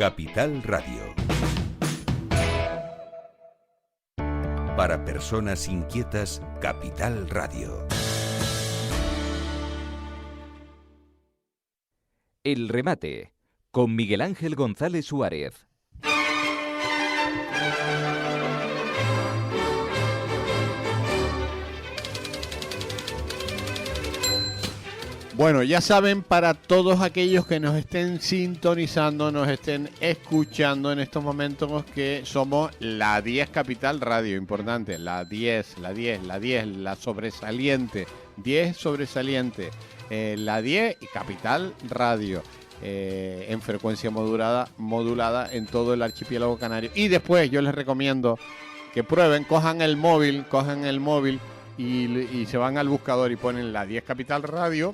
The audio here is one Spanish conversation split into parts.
Capital Radio. Para personas inquietas, Capital Radio. El remate, con Miguel Ángel González Suárez. Bueno, ya saben, para todos aquellos que nos estén sintonizando, nos estén escuchando en estos momentos, que somos la 10 Capital Radio, importante, la 10, la sobresaliente, 10 sobresaliente, la 10 y Capital Radio, en frecuencia modulada en todo el archipiélago canario. Y después yo les recomiendo que prueben, cojan el móvil y se van al buscador y ponen la 10 Capital Radio,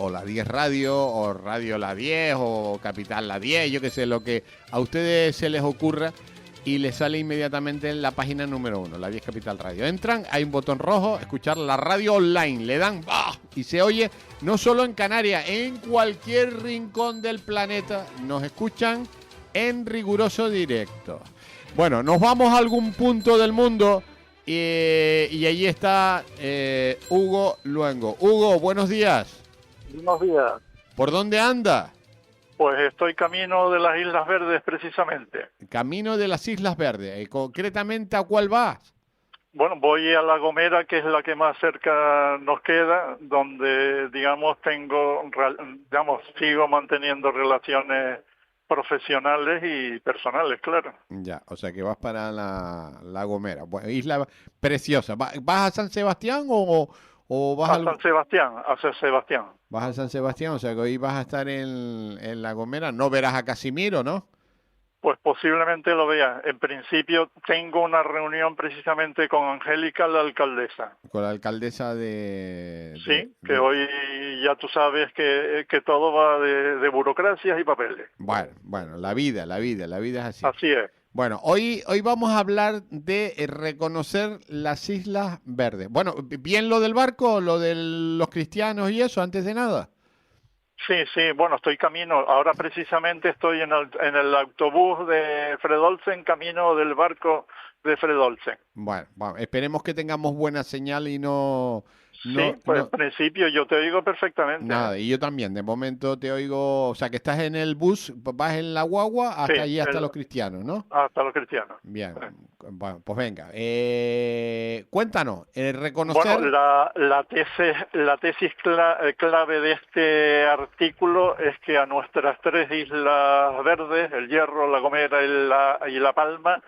o la 10 Radio, o Radio la 10, o Capital la 10, yo que sé, lo que a ustedes se les ocurra, y les sale inmediatamente en la página número 1, la 10 Capital Radio. Entran, hay un botón rojo, escuchar la radio online, le dan ¡bah! Y se oye no solo en Canarias, en cualquier rincón del planeta, nos escuchan en riguroso directo. Bueno, nos vamos a algún punto del mundo y allí está Hugo Luengo. Hugo, buenos días. Buenos días. ¿Por dónde anda? Pues estoy camino de las Islas Verdes, precisamente. Camino de las Islas Verdes. ¿Concretamente a cuál vas? Bueno, voy a La Gomera, que es la que más cerca nos queda, donde, sigo manteniendo relaciones profesionales y personales, claro. Ya, o sea que vas para La Gomera. Bueno, isla preciosa. ¿Vas a San Sebastián o vas a San Sebastián? Vas a San Sebastián, o sea que hoy vas a estar en La Gomera. No verás a Casimiro, ¿no? Pues posiblemente lo vea. En principio tengo una reunión precisamente con Angélica, la alcaldesa. Con la alcaldesa Sí, que hoy ya tú sabes que todo va de burocracias y papeles. Bueno, la vida es así. Así es. Bueno, hoy vamos a hablar de reconocer las Islas Verdes. Bueno, bien lo del barco, lo de los cristianos y eso, antes de nada. Sí, bueno, estoy camino. Ahora precisamente estoy en el autobús de Fredolsen, camino del barco de Fredolsen. Bueno, esperemos que tengamos buena señal y no... En principio yo te oigo perfectamente. Nada, y yo también, de momento te oigo, o sea que estás en el bus, vas en la guagua hasta allí, hasta los cristianos, ¿no? Hasta los cristianos. Bien, bueno, pues venga, cuéntanos, reconocer... Bueno, la tesis clave de este artículo es que a nuestras tres islas verdes, el Hierro, La Gomera y La Palma,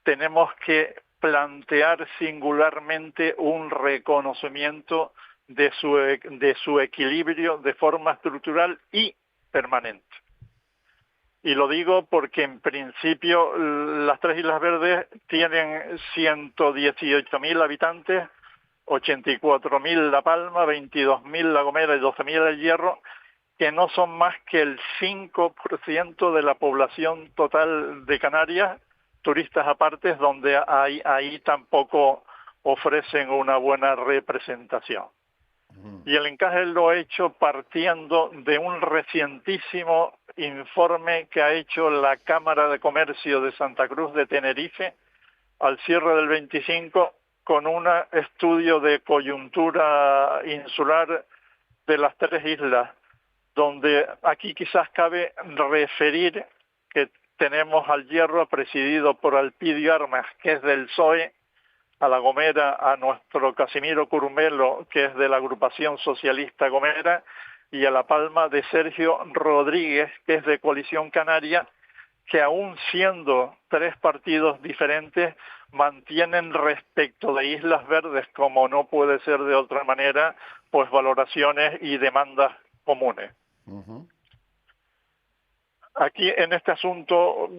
tenemos que plantear singularmente un reconocimiento de su equilibrio de forma estructural y permanente. Y lo digo porque en principio las tres Islas Verdes tienen 118.000 habitantes, 84.000 La Palma, 22.000 La Gomera y 12.000 el Hierro, que no son más que el 5% de la población total de Canarias, turistas aparte, donde ahí tampoco ofrecen una buena representación. Y el encaje lo he hecho partiendo de un recientísimo informe que ha hecho la Cámara de Comercio de Santa Cruz de Tenerife al cierre del 25, con un estudio de coyuntura insular de las tres islas, donde aquí quizás cabe referir que tenemos al Hierro presidido por Alpidio Armas, que es del PSOE, a La Gomera a nuestro Casimiro Curmelo, que es de la agrupación socialista Gomera, y a La Palma de Sergio Rodríguez, que es de Coalición Canaria, que aún siendo tres partidos diferentes, mantienen respecto de Islas Verdes, como no puede ser de otra manera, pues valoraciones y demandas comunes. Uh-huh. Aquí en este asunto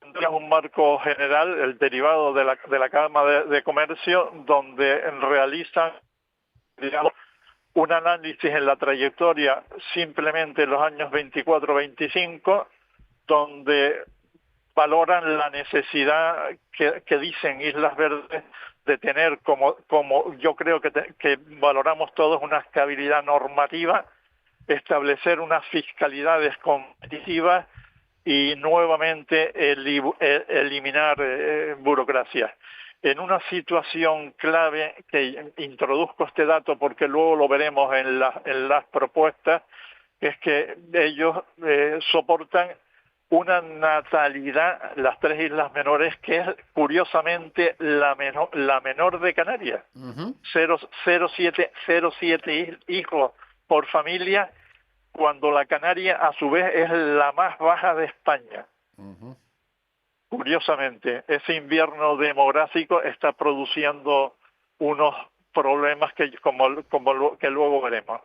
tendríamos un marco general, el derivado de la Cámara de Comercio, donde realizan, digamos, un análisis en la trayectoria simplemente en los años 24-25, donde valoran la necesidad que dicen Islas Verdes de tener, como yo creo que valoramos todos, una estabilidad normativa establecer unas fiscalidades competitivas y nuevamente eliminar burocracia. En una situación clave, que introduzco este dato porque luego lo veremos en las propuestas, es que ellos soportan una natalidad, las tres islas menores, que es curiosamente la menor de Canarias. 0,7 hijos por familia, cuando la Canaria a su vez es la más baja de España. Curiosamente, ese invierno demográfico está produciendo unos problemas que luego veremos.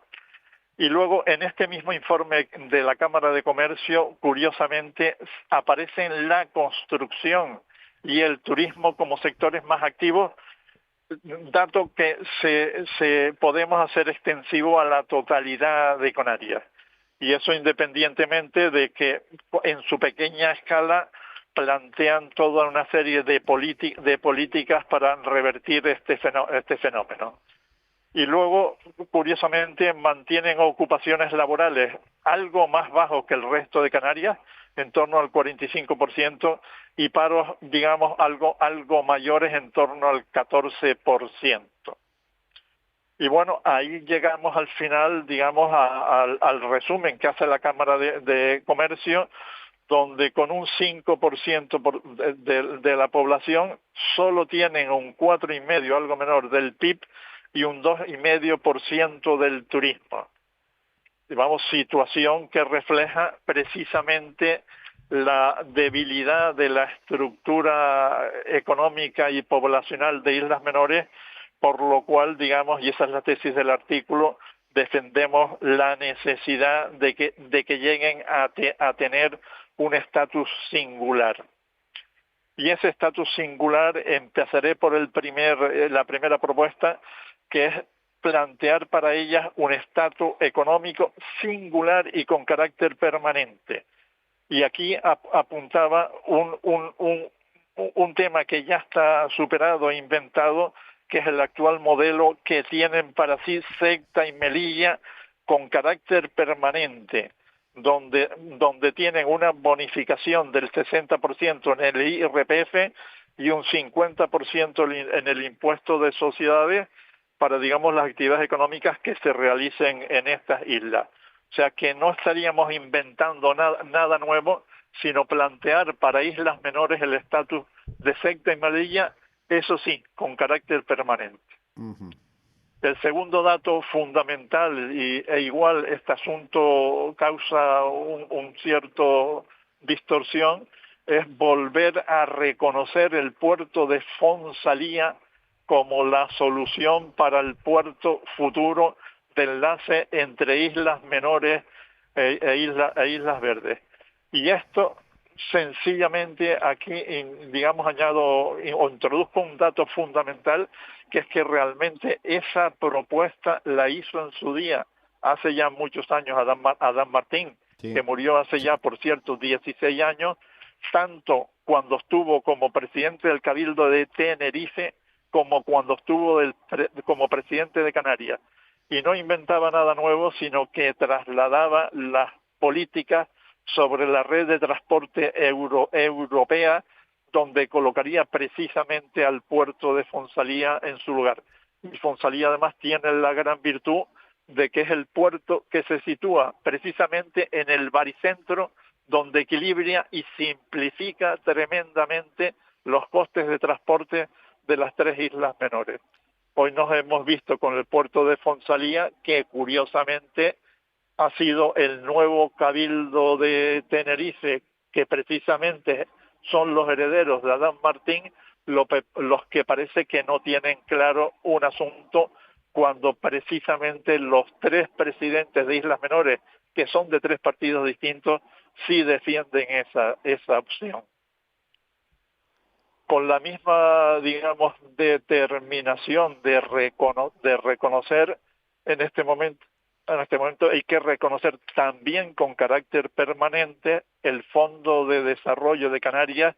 Y luego, en este mismo informe de la Cámara de Comercio, curiosamente, aparecen la construcción y el turismo como sectores más activos, dato que se podemos hacer extensivo a la totalidad de Canarias. Y eso independientemente de que en su pequeña escala plantean toda una serie de políticas para revertir este fenómeno. Y luego, curiosamente, mantienen ocupaciones laborales algo más bajos que el resto de Canarias, en torno al 45%, y paros, digamos, algo mayores, en torno al 14%. Y bueno, ahí llegamos al final, digamos, al resumen que hace la Cámara de Comercio, donde con un 5% de la población solo tienen un 4,5%, algo menor, del PIB, y un 2,5% del turismo. Digamos, situación que refleja precisamente la debilidad de la estructura económica y poblacional de islas menores, por lo cual, digamos, y esa es la tesis del artículo, defendemos la necesidad de que lleguen a tener un estatus singular. Y ese estatus singular, empezaré por la primera propuesta, que es plantear para ellas un estatus económico singular y con carácter permanente. Y aquí apuntaba un tema que ya está superado e inventado, que es el actual modelo que tienen para sí Ceuta y Melilla con carácter permanente, donde tienen una bonificación del 60% en el IRPF y un 50% en el impuesto de sociedades para, digamos, las actividades económicas que se realicen en estas islas. O sea que no estaríamos inventando nada nuevo, sino plantear para islas menores el estatus de Ceuta y Melilla, eso sí, con carácter permanente. El segundo dato fundamental, e igual este asunto causa un cierto distorsión, es volver a reconocer el puerto de Fonsalía como la solución para el puerto futuro de enlace entre islas menores e islas verdes. Y esto sencillamente aquí, digamos, introduzco un dato fundamental, que es que realmente esa propuesta la hizo en su día, hace ya muchos años, Adán Martín, sí, que murió hace ya, por cierto, 16 años, tanto cuando estuvo como presidente del Cabildo de Tenerife, como cuando estuvo como presidente de Canarias. Y no inventaba nada nuevo, sino que trasladaba las políticas sobre la red de transporte europea, donde colocaría precisamente al puerto de Fonsalía en su lugar. Y Fonsalía además tiene la gran virtud de que es el puerto que se sitúa precisamente en el baricentro, donde equilibra y simplifica tremendamente los costes de transporte de las tres islas menores. Hoy nos hemos visto con el puerto de Fonsalía, que curiosamente ha sido el nuevo Cabildo de Tenerife, que precisamente son los herederos de Adán Martín, los que parece que no tienen claro un asunto, cuando precisamente los tres presidentes de islas menores, que son de tres partidos distintos, sí defienden esa opción. Con la misma, digamos, determinación de reconocer en este momento hay que reconocer también con carácter permanente el Fondo de Desarrollo de Canarias,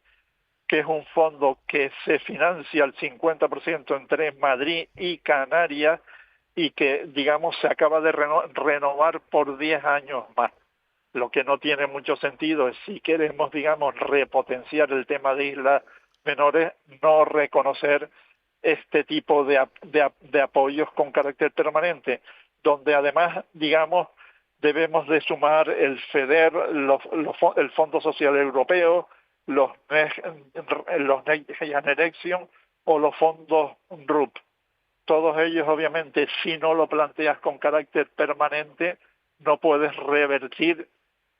que es un fondo que se financia al 50% entre Madrid y Canarias, y que, digamos, se acaba de renovar por 10 años más. Lo que no tiene mucho sentido es, si queremos, digamos, repotenciar el tema de islas menores, no reconocer este tipo de apoyos con carácter permanente, donde además, digamos, debemos de sumar el FEDER, el Fondo Social Europeo, los Next Generation o los fondos RUP. Todos ellos, obviamente, si no lo planteas con carácter permanente, no puedes revertir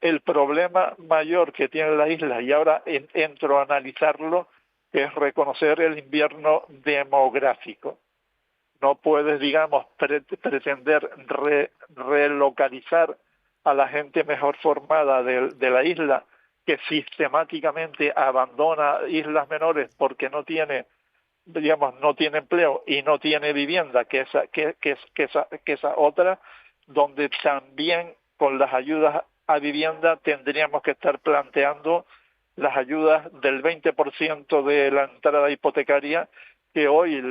el problema mayor que tiene la isla, y ahora entro a analizarlo, que es reconocer el invierno demográfico. No puedes, digamos, pretender relocalizar a la gente mejor formada de la isla, que sistemáticamente abandona islas menores porque no tiene, digamos, no tiene empleo y no tiene vivienda, que esa otra, donde también con las ayudas a vivienda tendríamos que estar planteando las ayudas del 20% de la entrada hipotecaria que hoy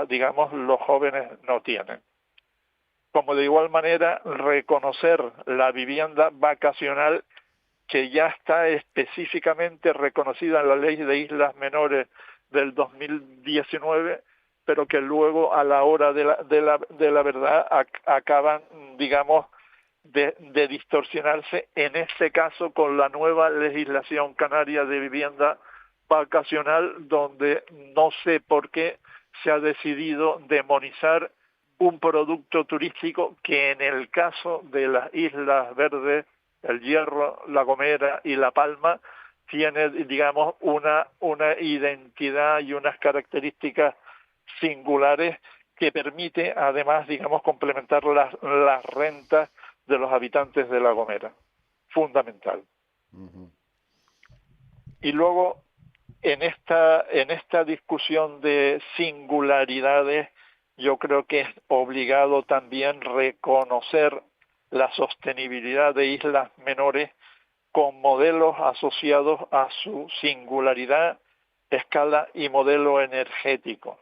digamos, los jóvenes no tienen. Como de igual manera, reconocer la vivienda vacacional, que ya está específicamente reconocida en la Ley de Islas Menores del 2019, pero que luego a la hora de la verdad acaban, digamos, de distorsionarse, en este caso con la nueva legislación canaria de vivienda vacacional, donde no sé por qué se ha decidido demonizar un producto turístico que en el caso de las Islas Verdes, El Hierro, La Gomera y La Palma, tiene, digamos, una identidad y unas características singulares que permite, además, digamos, complementar las rentas de los habitantes de La Gomera. Fundamental. Uh-huh. Y luego, en esta discusión de singularidades, yo creo que es obligado también reconocer la sostenibilidad de islas menores con modelos asociados a su singularidad, escala y modelo energético.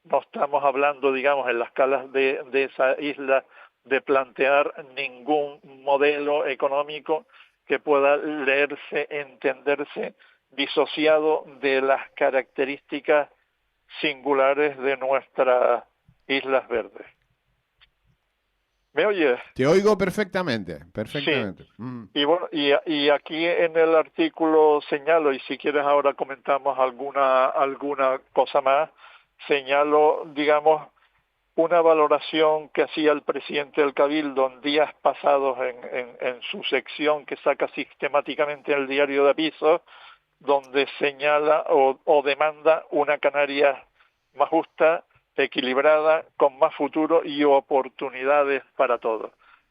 No estamos hablando, digamos, en las escalas de esa isla de plantear ningún modelo económico que pueda leerse, entenderse disociado de las características singulares de nuestras Islas Verdes. ¿Me oyes? Te oigo perfectamente, perfectamente. Sí. Y bueno, y aquí en el artículo señalo, y si quieres ahora comentamos alguna cosa más, señalo, digamos, una valoración que hacía el presidente del Cabildo en días pasados en su sección que saca sistemáticamente el diario de avisos, donde señala o demanda una Canarias más justa, equilibrada, con más futuro y oportunidades para todos.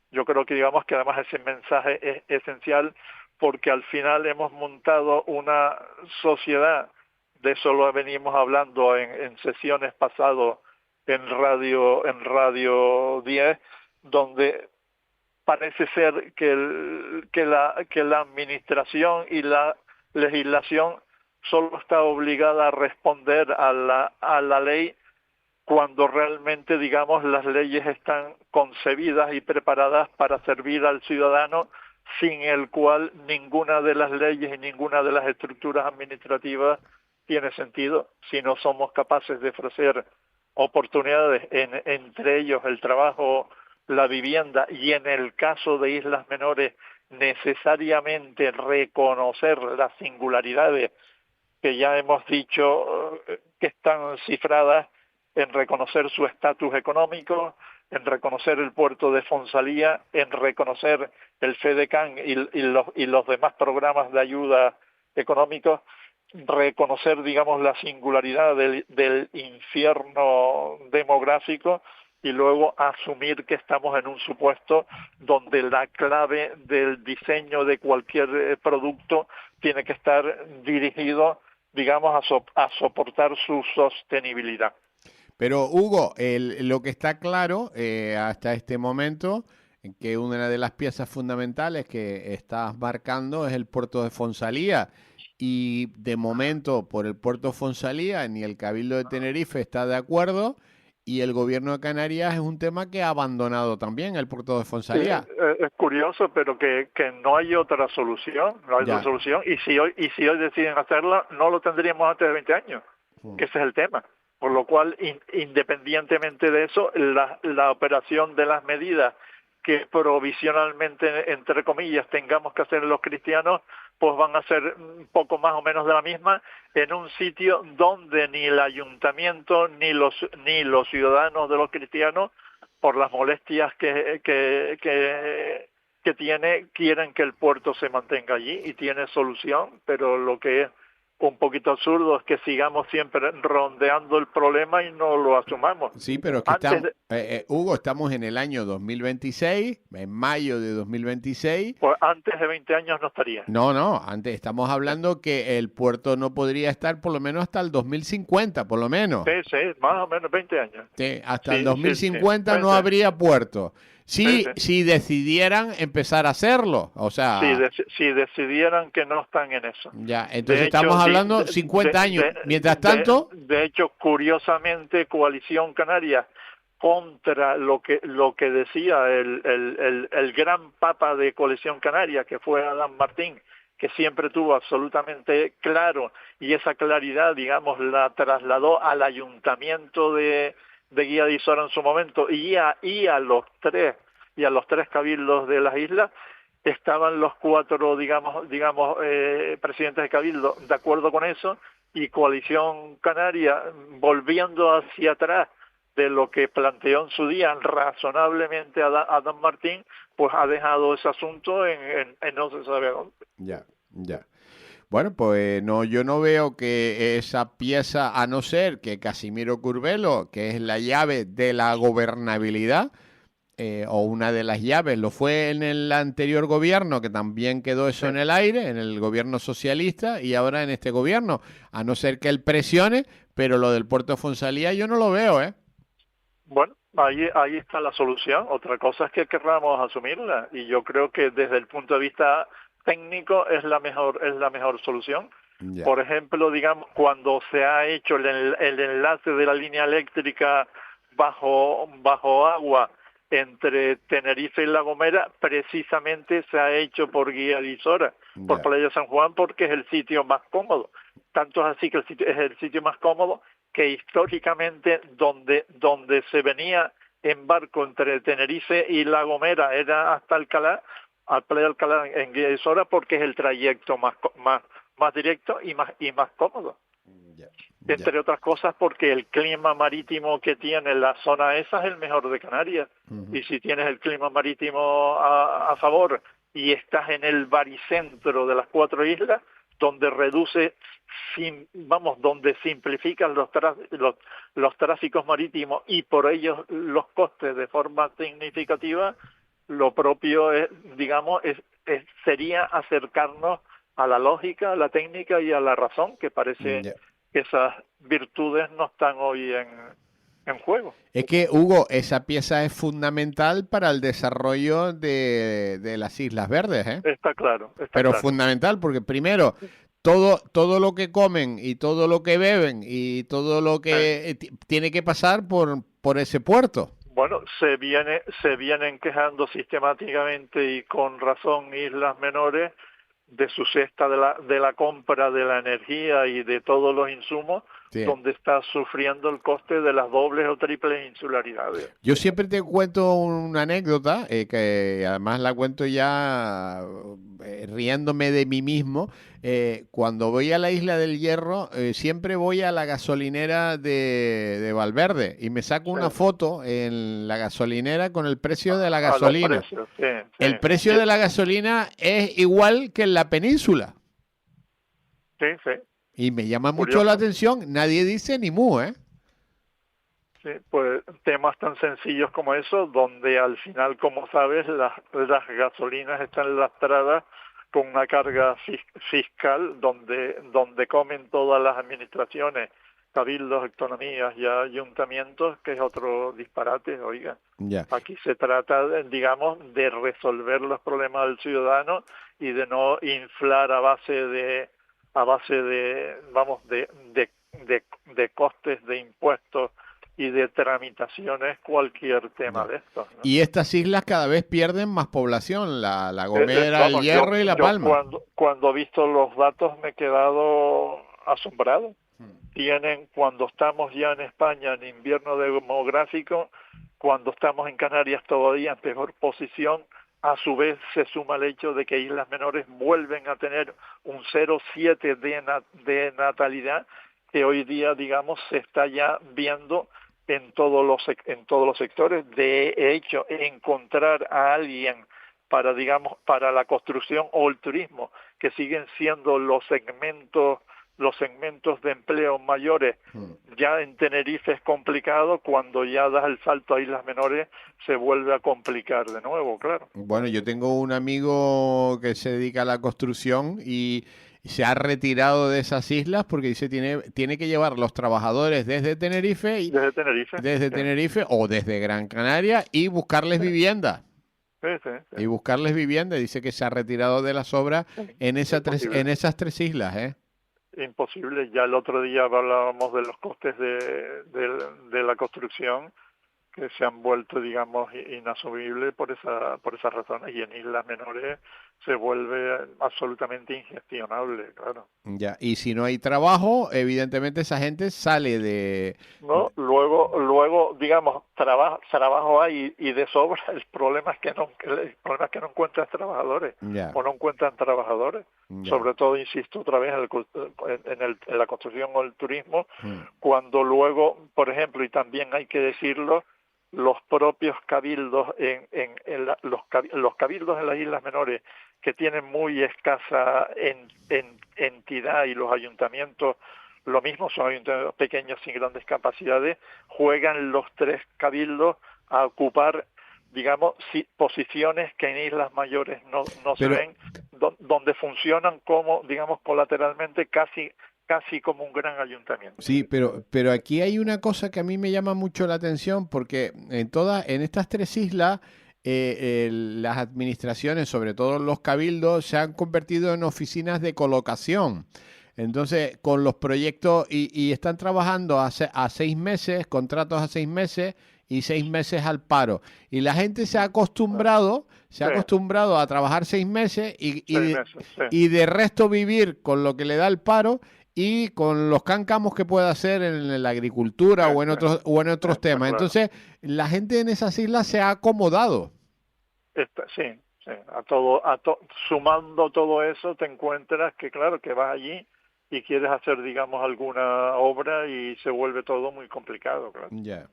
Yo creo que, digamos, que además ese mensaje es esencial, porque al final hemos montado una sociedad, de eso lo venimos hablando en sesiones pasadas en Radio 10, donde parece ser que la administración y la legislación solo está obligada a responder a la ley, cuando realmente, digamos, las leyes están concebidas y preparadas para servir al ciudadano, sin el cual ninguna de las leyes y ninguna de las estructuras administrativas tiene sentido. Si no somos capaces de ofrecer oportunidades, entre ellos el trabajo, la vivienda, y en el caso de islas menores necesariamente reconocer las singularidades que ya hemos dicho que están cifradas en reconocer su estatus económico, en reconocer el puerto de Fonsalía, en reconocer el FEDECAN y los demás programas de ayuda económicos, reconocer, digamos, la singularidad del infierno demográfico, y luego asumir que estamos en un supuesto donde la clave del diseño de cualquier producto tiene que estar dirigido, digamos, a soportar su sostenibilidad. Pero Hugo, lo que está claro hasta este momento, que una de las piezas fundamentales que estás marcando es el puerto de Fonsalía, y de momento por el puerto de Fonsalía ni el Cabildo de Tenerife está de acuerdo, y el gobierno de Canarias es un tema que ha abandonado también el puerto de Fonsalía. Sí, es curioso, pero que no hay otra solución, no hay Ya. otra solución, y si hoy deciden hacerla, no lo tendríamos antes de 20 años, que ese es el tema. Por lo cual, independientemente de eso, la operación de las medidas que provisionalmente, entre comillas, tengamos que hacer los cristianos, pues van a ser un poco más o menos de la misma, en un sitio donde ni el ayuntamiento ni los ciudadanos de los cristianos, por las molestias que tiene, quieren que el puerto se mantenga allí y tiene solución, pero lo que es un poquito absurdo es que sigamos siempre rondeando el problema y no lo asumamos. Sí, pero es que Antes estamos, Hugo, estamos en el año 2026, en mayo de 2026. Pues antes de 20 años no estaría. No, antes estamos hablando que el puerto no podría estar por lo menos hasta el 2050, por lo menos. Sí, más o menos 20 años. Sí, hasta Sí, el 2050 sí, no habría puerto. Sí. Si decidieran empezar a hacerlo, o sea... Si decidieran que no están en eso. Ya, entonces De hecho, estamos hablando 50 años. Mientras tanto... De hecho, curiosamente, Coalición Canaria, contra lo que decía el gran papa de Coalición Canaria, que fue Adán Martín, que siempre tuvo absolutamente claro, y esa claridad, digamos, la trasladó al ayuntamiento de Guía de Isora en su momento y a los tres cabildos de las islas. Estaban los cuatro, digamos, presidentes de cabildo de acuerdo con eso, y Coalición Canaria, volviendo hacia atrás de lo que planteó en su día razonablemente Adán Martín, pues ha dejado ese asunto en no se sabe dónde. Ya. Bueno, pues no, yo no veo que esa pieza, a no ser que Casimiro Curvelo, que es la llave de la gobernabilidad, o una de las llaves, lo fue en el anterior gobierno, que también quedó eso en el aire, en el gobierno socialista, y ahora en este gobierno, a no ser que él presione, pero lo del puerto de Fonsalía yo no lo veo, ¿eh? Bueno, ahí está la solución. Otra cosa es que querramos asumirla, y yo creo que desde el punto de vista técnico es la mejor solución. Ya. Por ejemplo, digamos, cuando se ha hecho el enlace de la línea eléctrica bajo agua entre Tenerife y La Gomera, precisamente se ha hecho por Guía de Isora, por Playa San Juan, porque es el sitio más cómodo. Tanto es así que es el sitio más cómodo que históricamente donde se venía en barco entre Tenerife y La Gomera era hasta Alcalá, al Playa Alcalá en Guía de Isora, porque es el trayecto más directo y más cómodo. Entre otras cosas porque el clima marítimo que tiene la zona esa es el mejor de Canarias. Y si tienes el clima marítimo a favor y estás en el baricentro de las cuatro islas, donde donde simplifican los tráficos marítimos y por ellos los costes de forma significativa, lo propio sería acercarnos a la lógica, a la técnica y a la razón, que parece que esas virtudes no están hoy en juego. Es que, Hugo, esa pieza es fundamental para el desarrollo de las Islas Verdes, ¿eh? Está claro. Pero fundamental, porque primero, todo lo que comen y todo lo que beben y todo lo que tiene que pasar por ese puerto. Bueno, se vienen quejando sistemáticamente y con razón islas menores de su cesta de la compra de la energía y de todos los insumos, donde está sufriendo el coste de las dobles o triples insularidades. Yo siempre te cuento una anécdota, que además la cuento ya riéndome de mí mismo. Cuando voy a la Isla del Hierro, siempre voy a la gasolinera de Valverde y me saco una foto en la gasolinera con el precio de la gasolina. El precio de la gasolina es igual que en la península. Sí. Y me llama mucho la atención, nadie dice ni mu, ¿eh? Sí, pues temas tan sencillos como eso, donde al final, como sabes, las gasolinas están lastradas con una carga fiscal donde comen todas las administraciones, cabildos, autonomías y ayuntamientos, que es otro disparate, oiga. Aquí se trata, digamos, de resolver los problemas del ciudadano y de no inflar a base de costes de impuestos y de tramitaciones cualquier tema Ya. de estos, ¿no? Y estas islas cada vez pierden más población, la Gomera, el Vamos, Hierro y La yo Palma. cuando he visto los datos me he quedado asombrado. Tienen, cuando estamos ya en España en invierno demográfico, cuando estamos en Canarias todavía en peor posición, a su vez se suma el hecho de que Islas Menores vuelven a tener un 0,7 de natalidad, que hoy día, digamos, se está ya viendo en todos los sectores. De hecho, encontrar a alguien para, digamos, para la construcción o el turismo, que siguen siendo los segmentos de empleo mayores, ya en Tenerife es complicado. Cuando ya das el salto a Islas Menores se vuelve a complicar de nuevo, claro. Bueno, yo tengo un amigo que se dedica a la construcción y se ha retirado de esas islas porque dice tiene que llevar los trabajadores desde Tenerife Desde Tenerife, o desde Gran Canaria y buscarles vivienda. Sí. Y buscarles vivienda. Dice que se ha retirado de las obras en esas tres islas, ¿eh? Imposible. Ya el otro día hablábamos de los costes de la construcción, que se han vuelto, digamos, inasumibles por esas razones, y en Islas Menores se vuelve absolutamente ingestionable, claro. Ya, y si no hay trabajo, evidentemente esa gente sale de... No, luego, digamos, trabajo hay y de sobra. El problema es que no encuentran trabajadores, Ya, o no encuentran trabajadores. ya. Sobre todo, insisto otra vez, en la construcción o el turismo, cuando luego, por ejemplo, y también hay que decirlo, los propios cabildos los cabildos en las Islas Menores, que tienen muy escasa entidad, y los ayuntamientos lo mismo, son ayuntamientos pequeños sin grandes capacidades, juegan los tres cabildos a ocupar, digamos, posiciones que en Islas Mayores no se ven, donde funcionan como, digamos, colateralmente, casi como un gran ayuntamiento. Sí, pero aquí hay una cosa que a mí me llama mucho la atención, porque en estas tres islas las administraciones, sobre todo los cabildos, se han convertido en oficinas de colocación. Entonces, con los proyectos, y están trabajando a 6 meses, contratos a 6 meses y 6 meses al paro. Y la gente se ha acostumbrado a trabajar 6 meses y de resto vivir con lo que le da el paro y con los cáncamos que pueda hacer en la agricultura o en otros temas. Claro. Entonces, la gente en esas islas se ha acomodado. Sí. Sumando todo eso, te encuentras que, claro, que vas allí y quieres hacer, digamos, alguna obra y se vuelve todo muy complicado, claro. Ya.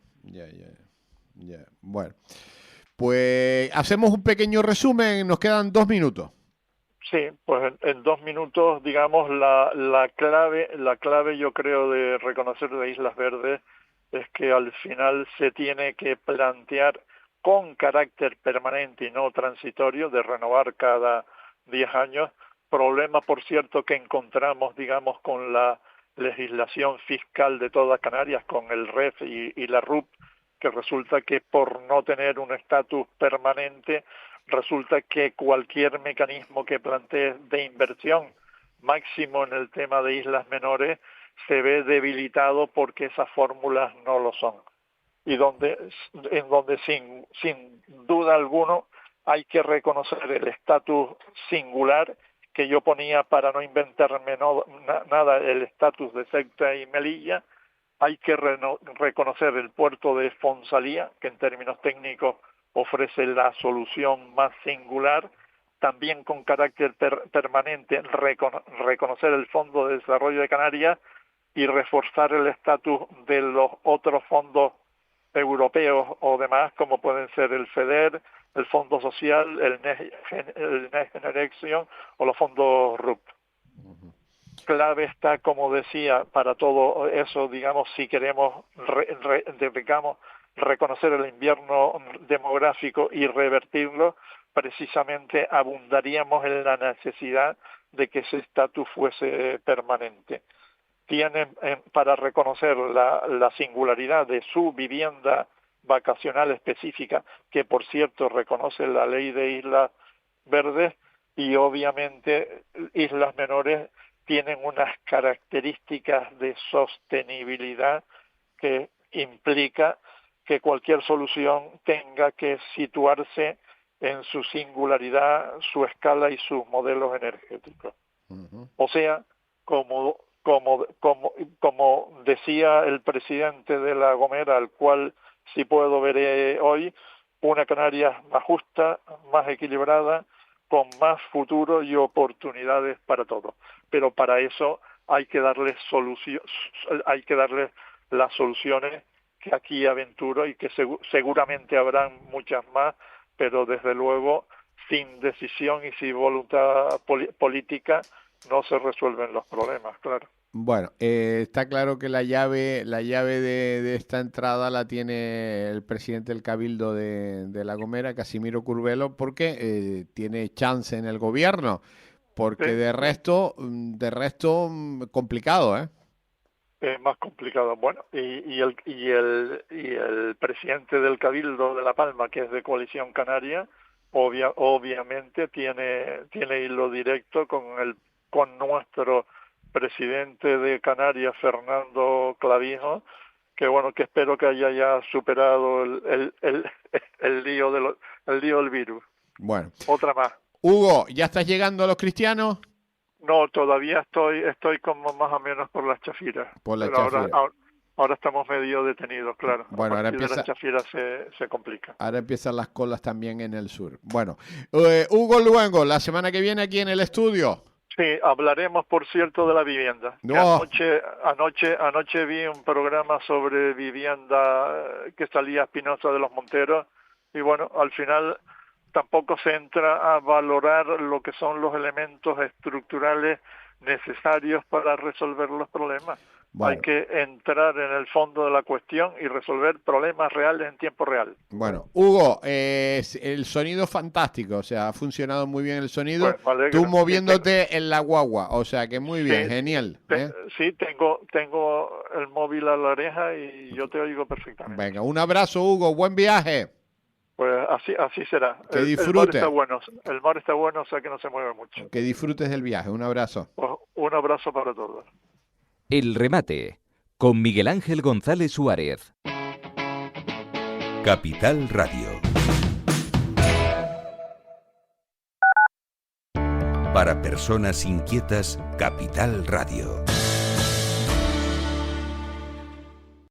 Bueno, pues hacemos un pequeño resumen, nos quedan 2 minutos. Sí, pues en 2 minutos, digamos, la clave yo creo de reconocer de Islas Verdes es que al final se tiene que plantear con carácter permanente y no transitorio, de renovar cada 10 años. Problema, por cierto, que encontramos, digamos, con la legislación fiscal de todas Canarias, con el REF y la RUP, que resulta que por no tener un estatus permanente, resulta que cualquier mecanismo que plantees de inversión, máximo en el tema de Islas Menores, se ve debilitado porque esas fórmulas no lo son. Y en donde sin duda alguno hay que reconocer el estatus singular que yo ponía, para no inventarme nada, el estatus de Ceuta y Melilla. Hay que reconocer el puerto de Fonsalía, que en términos técnicos ofrece la solución más singular. También con carácter permanente, reconocer el Fondo de Desarrollo de Canarias y reforzar el estatus de los otros fondos europeos o demás, como pueden ser el FEDER, el Fondo Social, el Next Generation o los fondos RUP. Clave está, como decía, para todo eso, digamos, si queremos reconocer el invierno demográfico y revertirlo, precisamente abundaríamos en la necesidad de que ese estatus fuese permanente. Tienen, para reconocer la singularidad de su vivienda vacacional específica, que por cierto reconoce la ley de Islas Verdes, y obviamente Islas Menores tienen unas características de sostenibilidad que implica que cualquier solución tenga que situarse en su singularidad, su escala y sus modelos energéticos. O sea, como decía el presidente de La Gomera, al cual si puedo veré hoy, una Canarias más justa, más equilibrada, con más futuro y oportunidades para todos. Pero para eso hay que darles las soluciones que aquí aventuro y que seguramente habrán muchas más, pero desde luego sin decisión y sin voluntad política no se resuelven los problemas, claro. Bueno, está claro que la llave de esta entrada la tiene el presidente del Cabildo de La Gomera, Casimiro Curvelo, porque tiene chance en el gobierno, porque Sí. de resto complicado, ¿eh? Es más complicado. Bueno, y el presidente del Cabildo de La Palma, que es de Coalición Canaria, obviamente tiene hilo directo con nuestro presidente de Canarias, Fernando Clavijo, que bueno, que espero que haya ya superado el lío del virus. Bueno. Otra más. Hugo, ¿ya estás llegando a los cristianos? No, todavía estoy como más o menos por las Chafiras. Por las Pero Chafiras. ahora estamos medio detenidos, claro. Bueno, ahora empieza. De las Chafiras se complica. Ahora empiezan las colas también en el sur. Bueno, Hugo Luengo, la semana que viene aquí en el estudio. Sí, hablaremos, por cierto, de la vivienda. No. Anoche vi un programa sobre vivienda que salía Espinosa de los Monteros y bueno, al final tampoco se entra a valorar lo que son los elementos estructurales necesarios para resolver los problemas. Bueno. Hay que entrar en el fondo de la cuestión y resolver problemas reales en tiempo real. Bueno, Hugo, el sonido fantástico, o sea, ha funcionado muy bien el sonido. Pues me alegro. Tú moviéndote en la guagua, o sea, que muy bien, Sí, genial. Sí, tengo el móvil a la oreja y yo te oigo perfectamente. Venga, un abrazo, Hugo, buen viaje. Pues así será. Que disfrutes. El mar está bueno, o sea que no se mueve mucho. Que disfrutes del viaje, un abrazo. Pues un abrazo para todos. El remate, con Miguel Ángel González Suárez. Capital Radio. Para personas inquietas, Capital Radio.